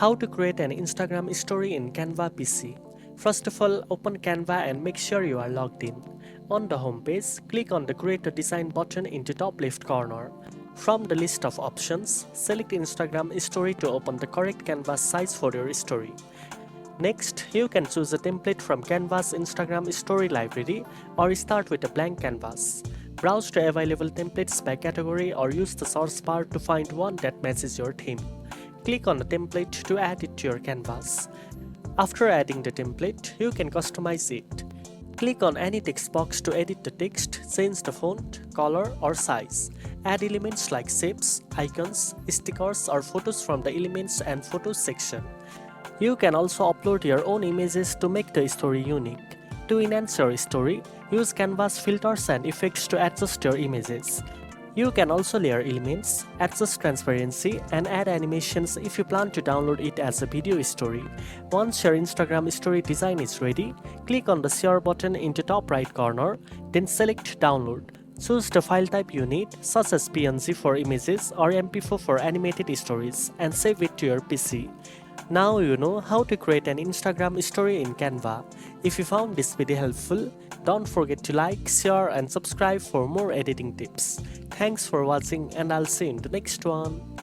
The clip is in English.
How to create an Instagram story in Canva PC. First of all, open Canva and make sure you are logged in. On the home page, click on the Create a Design button in the top left corner. From the list of options, select Instagram story to open the correct canvas size for your story. Next, you can choose a template from Canva's Instagram story library or start with a blank canvas. Browse to available templates by category or use the search bar to find one that matches your theme. Click on the template to add it to your canvas. After adding the template, you can customize it. Click on any text box to edit the text, change the font, color or size. Add elements like shapes, icons, stickers or photos from the Elements and Photos section. You can also upload your own images to make the story unique. To enhance your story, use Canva's filters and effects to adjust your images. You can also layer elements, adjust transparency, and add animations if you plan to download it as a video story. Once your Instagram story design is ready, click on the share button in the top right corner, then select download. Choose the file type you need, such as PNG for images or MP4 for animated stories, and save it to your PC. Now you know how to create an Instagram story in Canva. If you found this video helpful, don't forget to like, share and subscribe for more editing tips. Thanks for watching and I'll see you in the next one.